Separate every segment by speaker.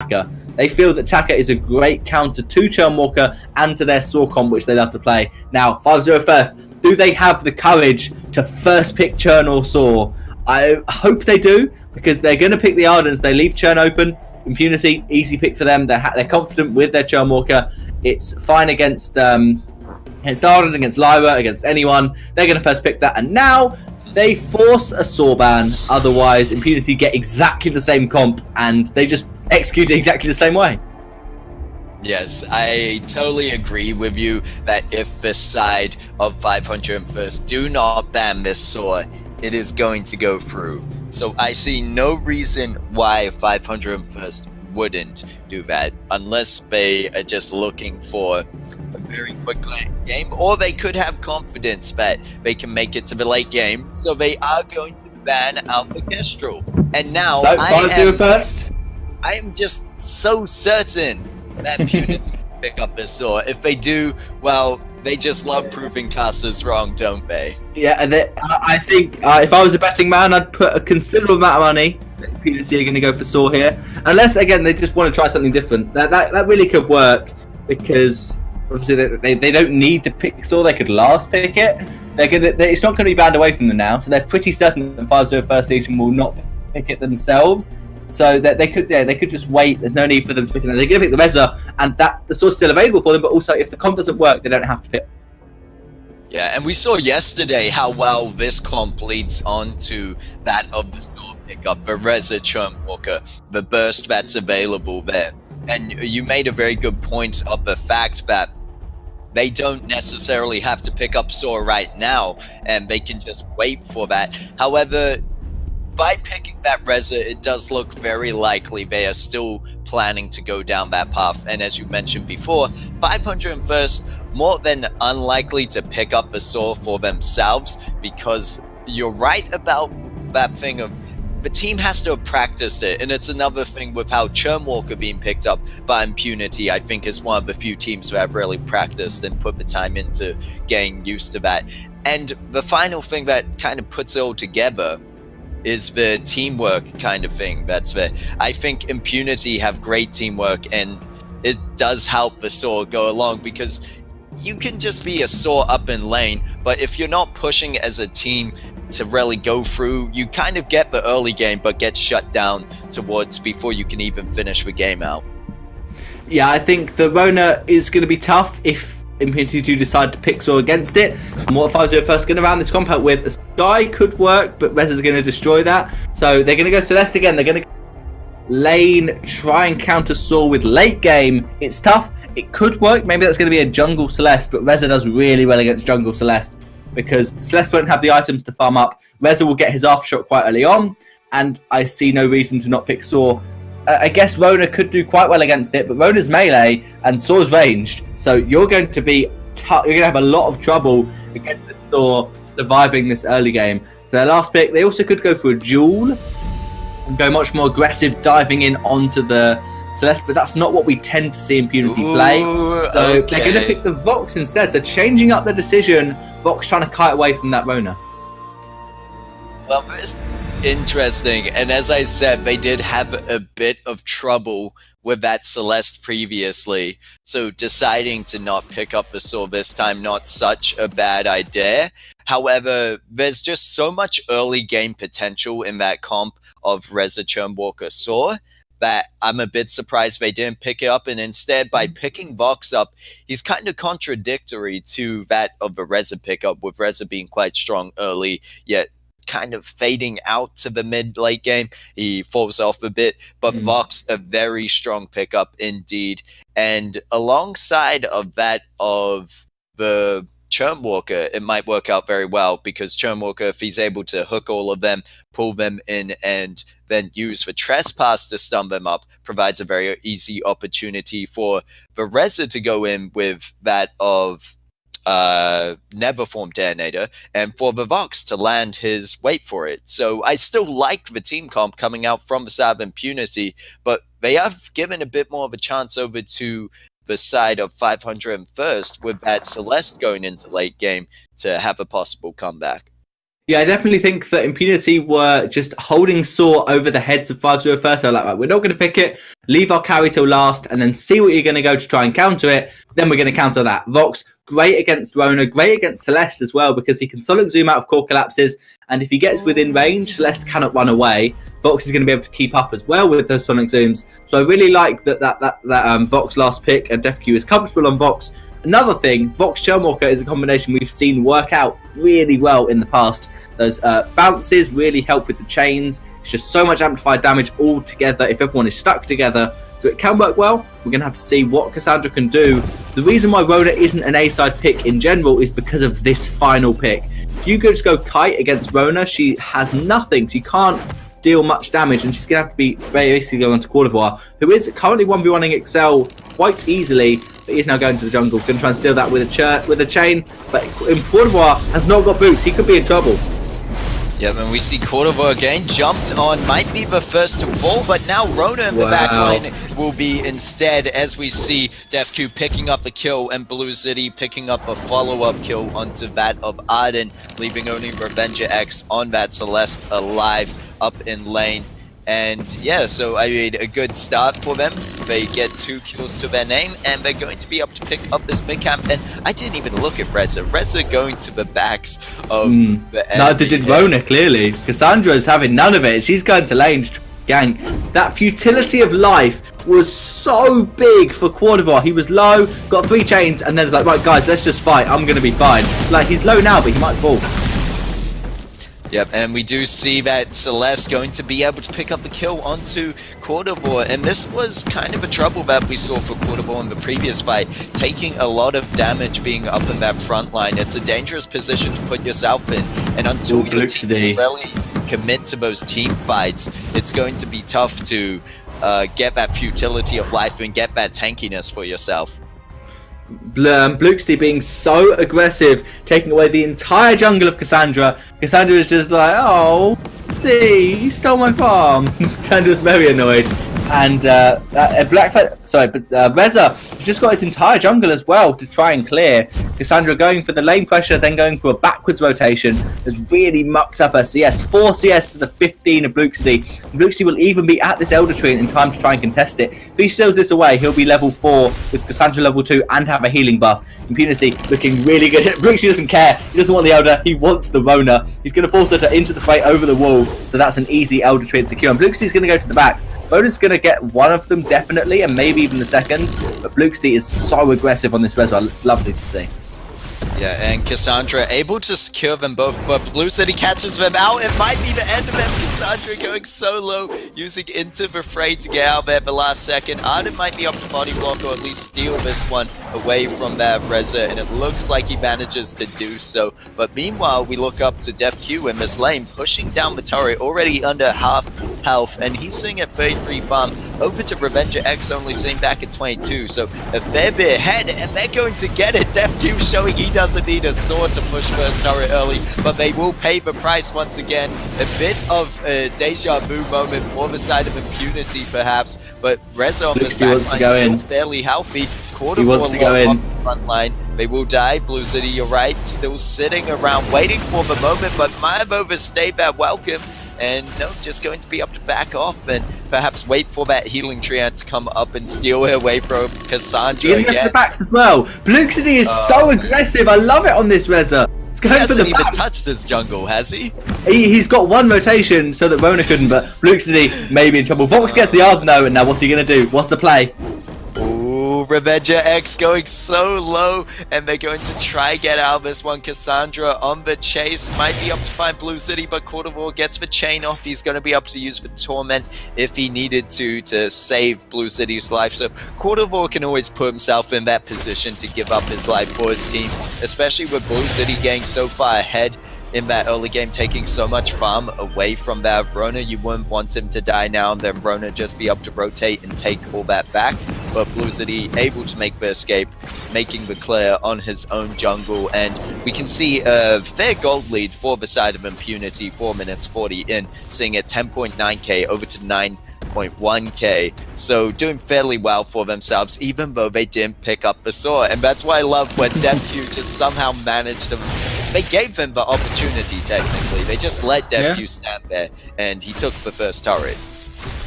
Speaker 1: Taka. They feel that Taka is a great counter to Churnwalker and to their Saw comp, which they love to play. Now, 5-0 first. Do they have the courage to first pick Churn or Saw? I hope they do, because they're going to pick the Ardents. They leave Churn open. Impunity, easy pick for them. They're confident with their Churnwalker. It's fine against Ardent, against Lyra, against anyone. They're going to first pick that. And now they force a Saw ban. Otherwise, Impunity get exactly the same comp, and they just execute it exactly the same way.
Speaker 2: Yes, I totally agree with you that if the side of 501st do not ban this Saw, it is going to go through. So I see no reason why 501st wouldn't do that, unless they are just looking for a very quick late game, or they could have confidence that they can make it to the late game, so they are going to ban Alpha Kestrel. And now
Speaker 1: So 5-0 first.
Speaker 2: I am just so certain that Impunity will pick up this Saw. If they do, well, they just love proving casters wrong, don't they?
Speaker 1: Yeah, I think if I was a betting man, I'd put a considerable amount of money that Impunity are going to go for Saw here. Unless, again, they just want to try something different. That really could work, because obviously they don't need to pick Saw. They could last pick it. It's not going to be banned away from them now, so they're pretty certain that 5-0 First Legion will not pick it themselves. So that they could just wait. There's no need for them to pick it. They're going to pick the Reza, and the Saw's still available for them. But also, if the comp doesn't work, they don't have to pick.
Speaker 2: Yeah, and we saw yesterday how well this comp leads on to that of the Saw pickup, the Reza Churnwalker, the burst that's available there. And you made a very good point of the fact that they don't necessarily have to pick up Saw right now, and they can just wait for that. However, by picking that Reza, it does look very likely they are still planning to go down that path. And as you mentioned before, 501st more than unlikely to pick up the Saw for themselves, because you're right about that thing of the team has to have practiced it. And it's another thing with how Churnwalker being picked up by Impunity, I think, is one of the few teams who have really practiced and put the time into getting used to that. And the final thing that kind of puts it all together is the teamwork kind of thing that's there. I think Impunity have great teamwork, and it does help the Saw go along, because you can just be a Saw up in lane, but if you're not pushing as a team to really go through, you kind of get the early game but get shut down towards before you can even finish the game out.
Speaker 1: Yeah, I think the Rona is going to be tough if Impunity do decide to pick Saw against it. And what 5-0 First going to round this comp out with? A Sky could work, but Reza's going to destroy that. So they're going to go Celeste again. They're going to lane, try and counter Saw with late game. It's tough. It could work. Maybe that's going to be a jungle Celeste, but Reza does really well against jungle Celeste, because Celeste won't have the items to farm up. Reza will get his aftershock quite early on, and I see no reason to not pick Saw. I guess Rona could do quite well against it, but Rona's melee and Saw's ranged, so you're going to be you're going to have a lot of trouble against the Saw surviving this early game. So their last pick, they also could go for a duel and go much more aggressive, diving in onto the Celeste, but that's not what we tend to see Impunity play. So they're going to pick the Vox instead. So changing up the decision, Vox trying to kite away from that Rona.
Speaker 2: Well, it's interesting, and as I said, they did have a bit of trouble with that Celeste previously, so deciding to not pick up the Saw this time, not such a bad idea. However, there's just so much early game potential in that comp of Reza Churnwalker Saw that I'm a bit surprised they didn't pick it up, and instead, by picking Vox up, he's kind of contradictory to that of the Reza pickup, with Reza being quite strong early, yet kind of fading out to the mid-late game. He falls off a bit, but Vox, a very strong pickup indeed. And alongside of that of the Churnwalker, it might work out very well, because Churnwalker, if he's able to hook all of them, pull them in, and then use the Trespass to stun them up, provides a very easy opportunity for the Reza to go in with that of Neverform Detonator, and for the Vox to land his wait for it. So I still like the team comp coming out from the side of Impunity, but they have given a bit more of a chance over to the side of 501st with that Celeste going into late game to have a possible comeback.
Speaker 1: Yeah, I definitely think that Impunity were just holding Saw over the heads of 5-0 first. They're like, right, we're not going to pick it, leave our carry till last, and then see what you're going to go to try and counter it. Then we're going to counter that. Vox, great against Rona, great against Celeste as well, because he can Sonic Zoom out of core collapses, and if he gets within range, Celeste cannot run away. Vox is going to be able to keep up as well with those Sonic Zooms. So I really like that Vox last pick, and DefQ is comfortable on Vox. Another thing, Vox Shellwalker is a combination we've seen work out really well in the past. Those bounces really help with the chains. It's just so much amplified damage all together if everyone is stuck together. So it can work well. We're going to have to see what Cassandra can do. The reason why Rona isn't an A-side pick in general is because of this final pick. If you just go Kite against Rona, she has nothing. She can't deal much damage, and she's going to have to be basically going on to Cordovar, who is currently 1v1ing Excel quite easily, but he's now going to the jungle. Going to try and steal that with a chain, but Cordovar has not got boots. He could be in trouble.
Speaker 2: Yep, and we see Cordovar again, jumped on, might be the first to fall, but now Rona in the back line will be instead, as we see DefQ picking up a kill and Blue City picking up a follow-up kill onto that of Arden, leaving only Revenger X on that Celeste alive up in lane. And yeah, so I mean, a good start for them. They get 2 kills to their name, and they're going to be able to pick up this mid camp. And I didn't even look at Reza. Reza going to the backs of the enemy.
Speaker 1: Neither did Rona, clearly. Cassandra's having none of it. She's going to lane to gang. That futility of life was so big for Cordovar. He was low, got 3 chains, and then it's like, right, guys, let's just fight. I'm going to be fine. Like, he's low now, but he might fall.
Speaker 2: Yep, and we do see that Celeste going to be able to pick up the kill onto Cordovar, and this was kind of a trouble that we saw for Cordovar in the previous fight, taking a lot of damage being up in that front line. It's a dangerous position to put yourself in, and until your team really commit to those team fights, it's going to be tough to get that futility of life and get that tankiness for yourself.
Speaker 1: Bluxty being so aggressive, taking away the entire jungle of Cassandra. Cassandra is just like, oh, you stole my farm. Cassandra's very annoyed. And Reza has just got his entire jungle as well to try and clear. Cassandra going for the lane pressure, then going for a backwards rotation has really mucked up her CS. 4 CS to the 15 of Bluxty. Bluxty will even be at this Elder Tree in time to try and contest it. If he steals this away, he'll be level 4 with Cassandra level 2 and have a healing buff. Impunity looking really good. Bluxty doesn't care. He doesn't want the Elder. He wants the Rona. He's going to force her into the fight over the wall. So that's an easy Elder Tree and secure. And Bluxty's going to go to the backs. Rona's going to get one of them definitely, and maybe even the second. But Bluxty is so aggressive on this res. It's lovely to see.
Speaker 2: Yeah, and Cassandra able to secure them both, but Blue City catches them out. It might be the end of them. Cassandra going solo, using Into the Fray to get out there at the last second. Arden might be up to body block or at least steal this one away from that Reza, and it looks like he manages to do so. But meanwhile, we look up to DefQ in this lane, pushing down the turret, already under half health, and he's sitting at 33 farm. Over to Revenger X, only sitting back at 22, so a fair bit ahead, and they're going to get it. DefQ showing he doesn't need a sword to push first turret early, but they will pay the price once again. A bit of a deja vu moment for the side of Impunity, perhaps, but Reza on this backline still fairly healthy. He wants to go in. On the front line. They will die. Blue City, you're right, still sitting around waiting for the moment, but might have overstayed that welcome. And no, just going to be up to back off and perhaps wait for that healing triad to come up and steal her away from Cassandra again. The backs
Speaker 1: as well. Blue City is so aggressive. I love it on this Reza. It's going for the backs. He hasn't even
Speaker 2: touched his jungle, has he?
Speaker 1: He's got one rotation so that Rona couldn't, but Blue City may be in trouble. Vox gets the Ardno, and now what's he going to do? What's the play?
Speaker 2: Revenger X going so low, and they're going to try get out of this one. Cassandra on the chase, might be up to find Blue City, but Cordovar gets the chain off. He's going to be able to use the Torment if he needed to save Blue City's life. So Cordovar can always put himself in that position to give up his life for his team, especially with Blue City getting so far ahead in that early game, taking so much farm away from that Rona. You wouldn't want him to die now and then Rona just be able to rotate and take all that back. But Blue City able to make the escape, making the clear on his own jungle, and we can see a fair gold lead for the side of Impunity, 4 minutes 40 in, seeing at 10.9k over to 9.1k, so doing fairly well for themselves, even though they didn't pick up the sword. And that's why I love when DefQ just somehow managed to they gave him the opportunity technically. They just let DevQ stand there, and he took the first turret.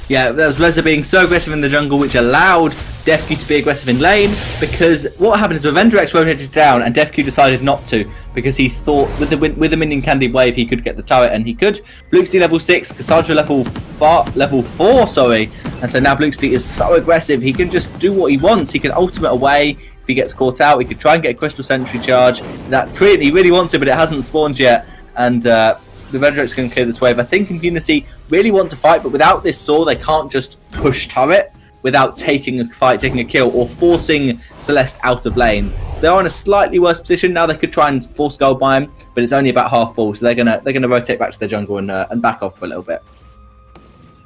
Speaker 1: Yeah, that was Reza being so aggressive in the jungle, which allowed DefQ to be aggressive in lane, because what happened is Revenge X rotated down and DefQ decided not to, because he thought with the minion candy wave he could get the turret, and he could. Bluxy level 6, Cassandra level 4, sorry, and so now Bluxy is so aggressive, he can just do what he wants. He can ultimate away if he gets caught out, he could try and get a Crystal Sentry charge. That Trinity he really wants it, but it hasn't spawned yet, and the Vendrex can clear this wave. I think Impunity really want to fight, but without this Saw, they can't just push turret without taking a fight, taking a kill, or forcing Celeste out of lane. They're in a slightly worse position now. They could try and force gold by him, but it's only about half full, so they're gonna rotate back to their jungle and back off for a little bit.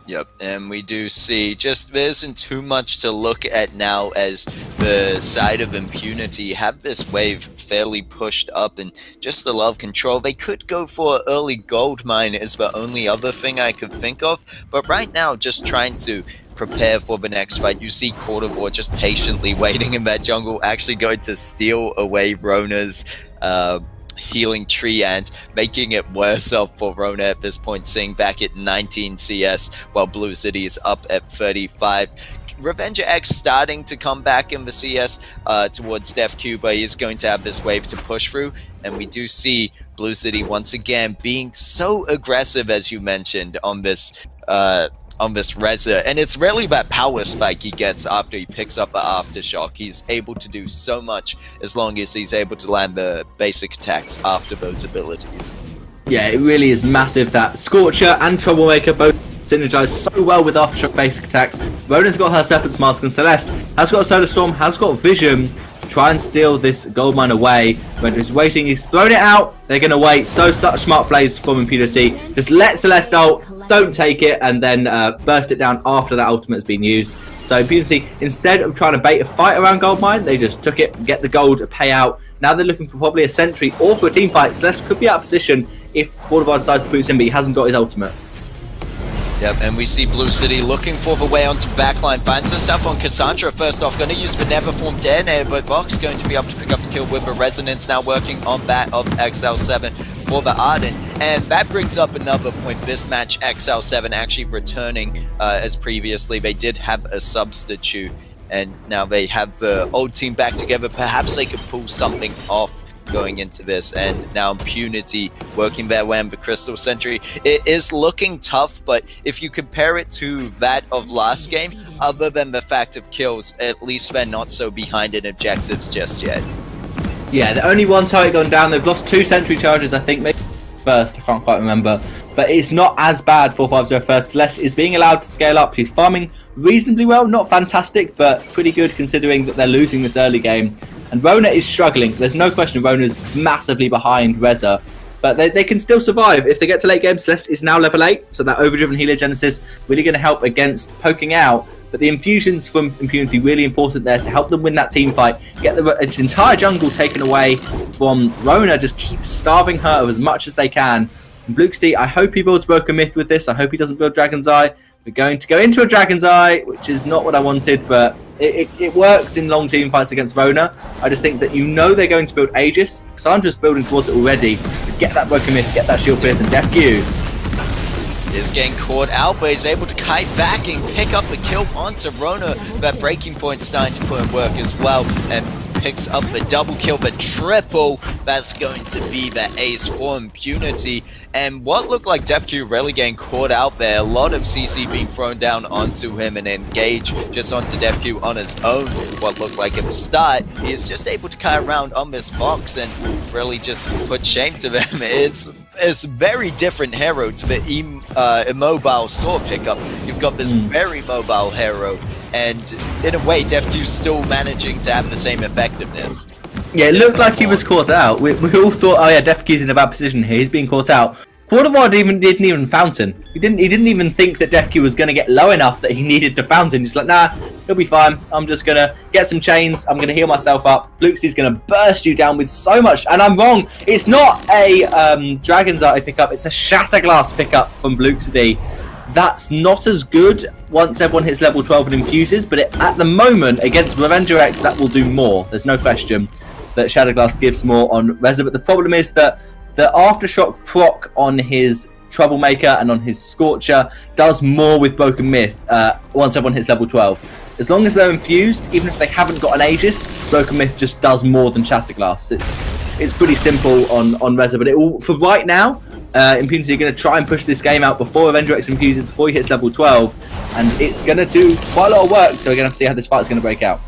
Speaker 2: Yep, and we do see just there isn't too much to look at now as the side of Impunity have this wave fairly pushed up, and just the love control. They could go for early gold mine is the only other thing I could think of, but right now just trying to prepare for the next fight. You see Quarterboard just patiently waiting in that jungle, actually going to steal away Rona's healing tree and making it worse off for Rona at this point, seeing back at 19 CS while Blue City is up at 35. Revenger X starting to come back in the CS towards DefQ, but he's going to have this wave to push through, and we do see Blue City once again being so aggressive, as you mentioned, on this Reza, and it's really that power spike he gets after he picks up the Aftershock. He's able to do so much as long as he's able to land the basic attacks after those abilities.
Speaker 1: Yeah, it really is massive that Scorcher and Troublemaker both synergize so well with Aftershock basic attacks. Rona's got her Serpent's Mask, and Celeste has got Solar Storm, has got Vision to try and steal this gold mine away. When he's waiting, he's thrown it out. They're going to wait. Such smart plays from Impunity. Just let Celeste ult, don't take it, and then burst it down after that ultimate has been used. So Impunity, instead of trying to bait a fight around gold mine, they just took it, get the gold, a payout. Now they're looking for probably a sentry or for a team fight. Celeste could be out of position if Borderbar decides to boost him, but he hasn't got his ultimate.
Speaker 2: Yep, and we see Blue City looking for the way onto backline. Finds herself on Cassandra first off. Going to use the Never Formed Dare, but Vox going to be able to pick up the kill with the Resonance now working on that of XL7 for the Arden. And that brings up another point. This match, XL7 actually returning as previously. They did have a substitute, and now they have the old team back together. Perhaps they could pull something off going into this, and now Impunity working their way in the Crystal Sentry. It is looking tough, but if you compare it to that of last game, other than the fact of kills, at least they're not so behind in objectives just yet.
Speaker 1: Yeah, the only one turret gone down. They've lost 2 sentry charges, I think, maybe first, I can't quite remember, but it's not as bad. 450 first. Celeste is being allowed to scale up. She's farming reasonably well, not fantastic, but pretty good considering that they're losing this early game. And Rona is struggling. There's no question Rona's massively behind Reza, but they can still survive. If they get to late game, Celeste is now level 8, so that overdriven heliogenesis really going to help against poking out. But the infusions from Impunity really important there to help them win that team fight, get the entire jungle taken away from Rona, just keep starving her as much as they can. And Bluxty, I hope he builds Broken Myth with this. I hope he doesn't build Dragon's Eye. We're going to go into a Dragon's Eye, which is not what I wanted, but it works in long team fights against Rona. I just think that they're going to build Aegis. Cassandra's building towards it already. Get that Broken Myth, get that Shield Pierce, and DefQ
Speaker 2: is getting caught out, but is able to kite back and pick up the kill onto Rona. That breaking point starting to put in work as well, and picks up the double kill, the triple. That's going to be the ace for Impunity. And what looked like DefQ really getting caught out there. A lot of CC being thrown down onto him and engage just onto DefQ on his own. What looked like at the start, he is just able to kite around on this box and really just put shame to them. It's very different hero to the immobile Saw pickup. You've got this very mobile hero, and in a way, DefQ's still managing to have the same effectiveness.
Speaker 1: Yeah, it looked like he was caught out. We all thought, oh yeah, DefQ's in a bad position here. He's being caught out. Quarterboard didn't even fountain. He didn't even think that DefQ was going to get low enough that he needed to fountain. He's like, nah, he'll be fine. I'm just going to get some chains. I'm going to heal myself up. Bluxy's going to burst you down with so much. And I'm wrong. It's not a Dragon's Eye pickup. It's a Shatterglass pickup from Bluxy. That's not as good once everyone hits level 12 and infuses, but at the moment, against Revenger X, that will do more. There's no question. that Shadowglass gives more on Reza. But the problem is that the Aftershock proc on his Troublemaker and on his Scorcher does more with Broken Myth once everyone hits level 12. As long as they're infused, even if they haven't got an Aegis, Broken Myth just does more than Shatterglass. It's pretty simple on Reza, but for right now, Impunity are going to try and push this game out before Avenger X infuses, before he hits level 12, and it's going to do quite a lot of work, so we're going to have to see how this fight is going to break out.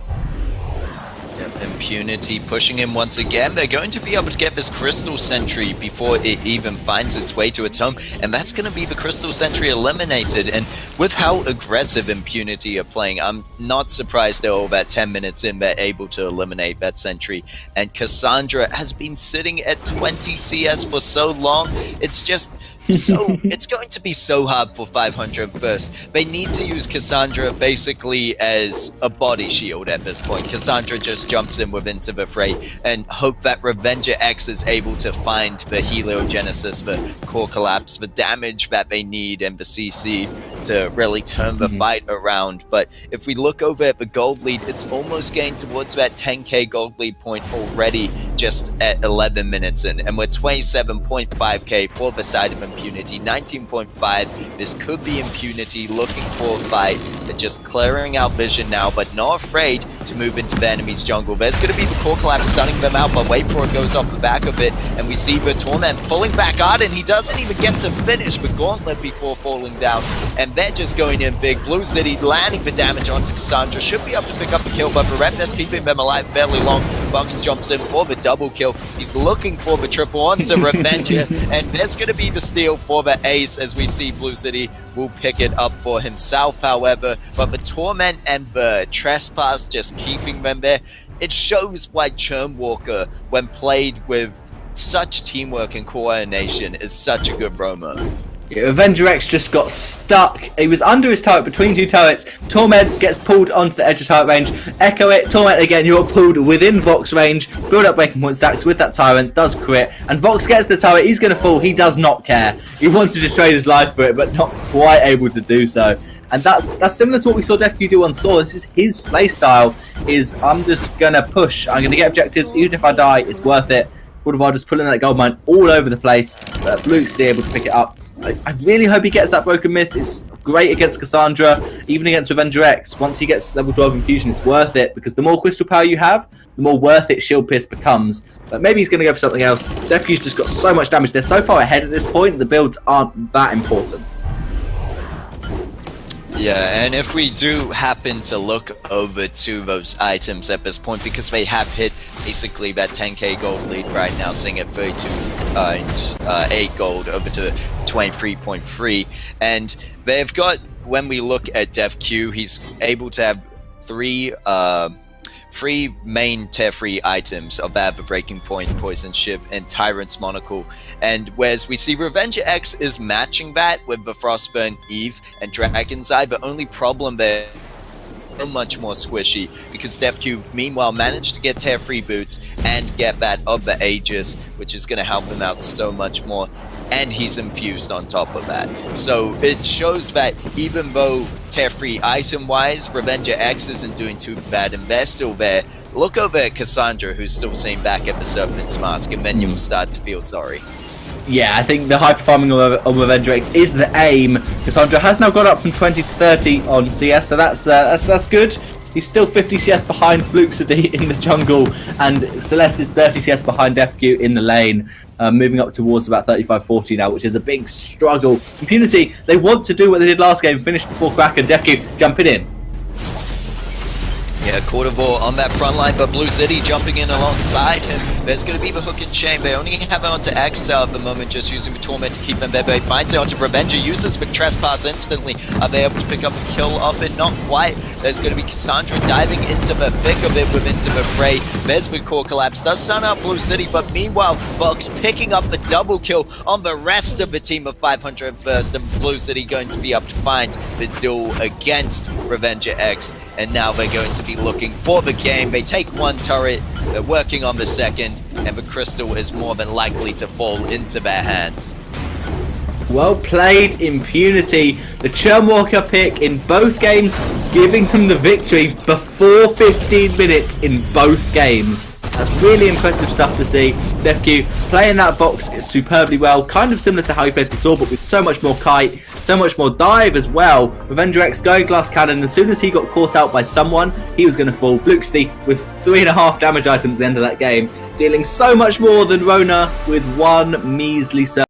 Speaker 2: Impunity pushing him once again. They're going to be able to get this Crystal Sentry before it even finds its way to its home, and that's going to be the Crystal Sentry eliminated. And with how aggressive Impunity are playing, I'm not surprised they're about 10 minutes in, they're able to eliminate that Sentry. And Cassandra has been sitting at 20 CS for so long, it's just it's going to be so hard for 500 first. They need to use Cassandra basically as a body shield at this point. Cassandra just jumps in into the fray and hope that Revenger X is able to find the Heliogenesis, the core collapse, the damage that they need, and the CC to really turn the fight around. But if we look over at the gold lead, it's almost getting towards that 10k gold lead point already, just at 11 minutes in, and we're 27.5k for the side of Impunity, 19.5. This could be Impunity looking for a fight. They're just clearing out vision now, but not afraid to move into the enemy's jungle. There's going to be the core collapse stunning them out, but wait for it goes off the back of it, and we see the Torment pulling back out, and he doesn't even get to finish the gauntlet before falling down, and they're just going in big. Blue City landing the damage onto Cassandra, should be able to pick up the kill, but Beremnes keeping them alive fairly long. Bucks jumps in for the double kill. He's looking for the triple onto Revenger, and there's going to be the steal for the ace, as we see Blue City will pick it up for himself, however. But the Torment and the Trespass just keeping them there. It shows why Churnwalker, when played with such teamwork and coordination, is such a good roamer.
Speaker 1: Yeah, Avenger X just got stuck. He was under his turret, between two turrets. Torment gets pulled onto the edge of turret range. Echo it, Torment again, you're pulled within Vox range. Build up breaking point stacks with that Tyrant, does crit. And Vox gets the turret, he's going to fall, he does not care. He wanted to trade his life for it, but not quite able to do so. And that's similar to what we saw DefQ do on Saw. This is his playstyle, is I'm just going to push. I'm going to get objectives, even if I die, it's worth it. Woodvar just pulling that gold mine all over the place. Luke's still able to pick it up. I really hope he gets that Broken Myth. It's great against Cassandra, even against Revenger X. Once he gets level 12 infusion, it's worth it, because the more crystal power you have, the more worth it Shield Pierce becomes. But maybe he's going to go for something else. DefQ's just got so much damage. They're so far ahead at this point, the builds aren't that important.
Speaker 2: Yeah, and if we do happen to look over to those items at this point, because they have hit basically that 10k gold lead right now, sitting at 32.8 gold over to 23.3, and they've got, when we look at DefQ, he's able to have three main tier 3 items of that, the Breaking Point, Poison Shiv, and Tyrant's Monocle. And whereas we see Revenger X is matching that with the Frostburn Eve and Dragon's Eye, the only problem there so much more squishy, because DefQ meanwhile managed to get tier 3 boots and get that of the Aegis, which is going to help him out so much more, and he's infused on top of that. So it shows that even though tier 3 item wise Revenger X isn't doing too bad and they're still there, look over at Cassandra, who's still sitting back at the Serpent's Mask, and then you'll start to feel sorry.
Speaker 1: Yeah, I think the high performing on Revenger X is the aim. Cassandra has now got up from 20 to 30 on CS, so that's good. He's still 50 CS behind Fluxity in the jungle, and Celeste is 30 CS behind DefQ in the lane, moving up towards about 35-40 now, which is a big struggle. Impunity, they want to do what they did last game, finish before Crack, and DefQ jumping in.
Speaker 2: Yeah, Cordovar on that front line, but Blue City jumping in alongside him. There's going to be the hook and chain. They only have it onto Exile at the moment, just using the Torment to keep them there. They finds it onto Revenger, uses the Trespass instantly. Are they able to pick up a kill off it? Not quite. There's going to be Cassandra diving into the thick of it into the fray. There's the core collapse. Does stun out Blue City, but meanwhile, Vox picking up the double kill on the rest of the team of 500 first, and Blue City going to be up to find the duel against Revenger X, and now they're going to be looking for the game. They take one turret, they're working on the second, and the crystal is more than likely to fall into their hands.
Speaker 1: Well played, Impunity. The Churnwalker pick in both games, giving them the victory before 15 minutes in both games. That's really impressive stuff to see. DefQ playing that Vox superbly well, kind of similar to how he played the Sword, but with so much more kite, so much more dive as well. Revenger X going glass cannon. As soon as he got caught out by someone, he was going to fall. Bluxty with 3.5 damage items at the end of that game, dealing so much more than Rona with 1 measly